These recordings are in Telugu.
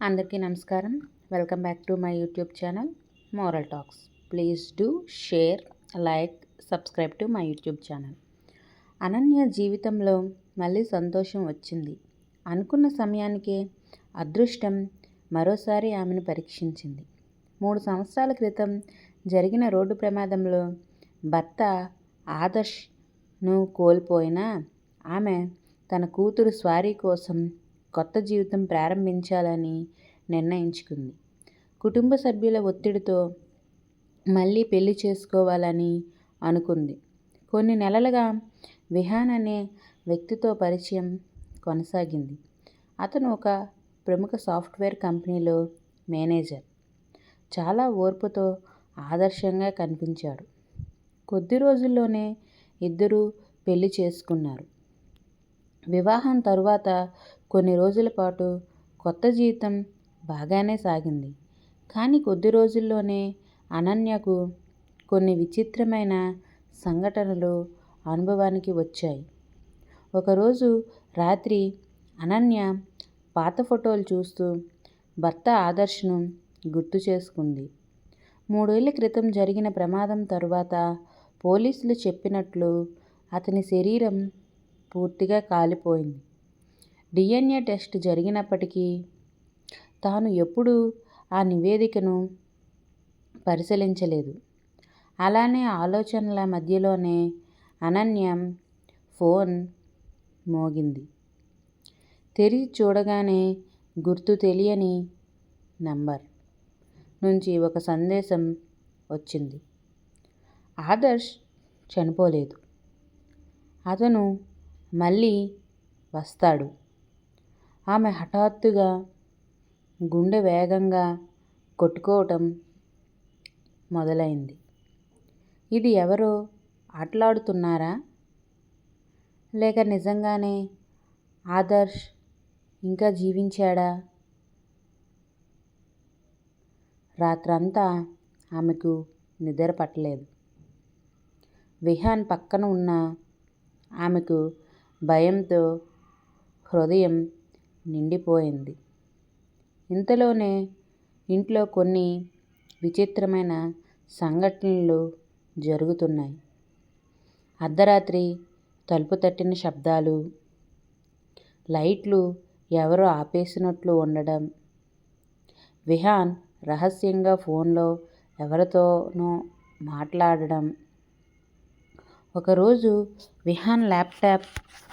అందరికీ నమస్కారం. Welcome back to my YouTube channel moral talks. Please do share, like, subscribe to my YouTube channel. Ananya జీవితంలో మళ్ళీ సంతోషం వచ్చింది. అనుకున్న సమయానికే అదృష్టం మరోసారి ఆమెను పరీక్షించింది. 3 సంవత్సరాల క్రితం జరిగిన రోడ్డు ప్రమాదంలో భర్త ఆదర్శ్ను కోల్పోయినా ఆమె తన కూతురు స్వారీ కోసం కొత్త జీవితం ప్రారంభించాలని నిర్ణయించుకుంది. కుటుంబ సభ్యుల ఒత్తిడితో మళ్ళీ పెళ్లి చేసుకోవాలని అనుకుంది. కొన్ని నెలలుగా విహాన్ అనే వ్యక్తితో పరిచయం కొనసాగింది. అతను ఒక ప్రముఖ సాఫ్ట్వేర్ కంపెనీలో మేనేజర్. చాలా ఓర్పుతో ఆదర్శంగా కనిపించాడు. కొద్ది రోజుల్లోనే ఇద్దరూ పెళ్లి చేసుకున్నారు. వివాహం తరువాత కొన్ని రోజుల పాటు కొత్త జీవితం బాగానే సాగింది. కానీ కొద్ది రోజుల్లోనే అనన్యకు కొన్ని విచిత్రమైన సంఘటనలు అనుభవానికి వచ్చాయి. ఒకరోజు రాత్రి అనన్య పాత ఫోటోలు చూస్తూ భర్త ఆదర్శ్ను గుర్తు చేసుకుంది. 3 ఏళ్ల క్రితం జరిగిన ప్రమాదం తరువాత పోలీసులు చెప్పినట్లు అతని శరీరం పూర్తిగా కాలిపోయింది. DNA టెస్ట్ జరిగినప్పటికీ తాను ఎప్పుడూ ఆ నివేదికను పరిశీలించలేదు. అలానే ఆలోచనల మధ్యలోనే అనన్య ఫోన్ మోగింది. తెరిచి చూడగానే గుర్తు తెలియని నంబర్ నుంచి ఒక సందేశం వచ్చింది. ఆదర్శ్ చనిపోలేదు. అతను మళ్ళీ వస్తాడు. ఆమె హఠాత్తుగా గుండె వేగంగా కొట్టుకోవటం మొదలైంది. ఇది ఎవరో ఆటలాడుతున్నారా? లేక నిజంగానే ఆదర్శ్ ఇంకా జీవించాడా? రాత్రంతా ఆమెకు నిద్ర పట్టలేదు. విహాన్ పక్కన ఉన్న ఆమెకు భయంతో హృదయం నిండిపోయింది. ఇంతలోనే ఇంట్లో కొన్ని విచిత్రమైన సంఘటనలు జరుగుతున్నాయి. అర్ధరాత్రి తలుపు తట్టిన శబ్దాలు, లైట్లు ఎవరో ఆపేసినట్లు ఉండడం, విహాన్ రహస్యంగా ఫోన్లో ఎవరితోనో మాట్లాడడం. ఒకరోజు విహాన్ ల్యాప్టాప్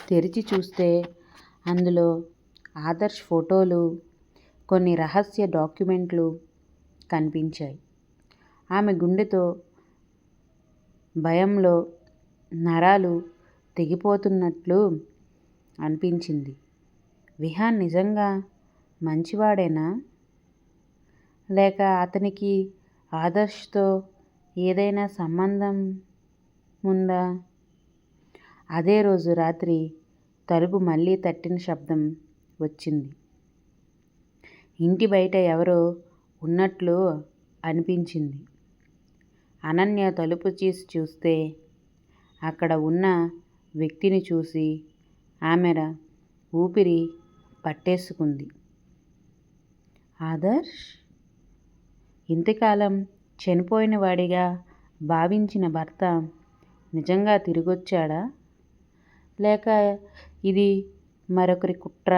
తెరిచి చూస్తే అందులో ఆదర్శ్ ఫోటోలు, కొన్ని రహస్య డాక్యుమెంట్లు కనిపించాయి. ఆమె గుండెతో భయంలో నరాలు తెగిపోతున్నట్లు అనిపించింది. విహాన్ నిజంగా మంచివాడేనా? లేక అతనికి ఆదర్శ్తో ఏదైనా సంబంధం ఉందా? అదే రోజు రాత్రి తలుపు మళ్ళీ తట్టిన శబ్దం వచ్చింది. ఇంటి బయట ఎవరో ఉన్నట్లు అనిపించింది. అనన్య తలుపు తీసి చూస్తే అక్కడ ఉన్న వ్యక్తిని చూసి ఆమె ఊపిరి పట్టేసుకుంది. ఆదర్శ్? ఇంతకాలం చనిపోయిన వాడిగా భావించిన భర్త నిజంగా తిరిగొచ్చాడా? లేక ఇది మరొకరి కుట్ర?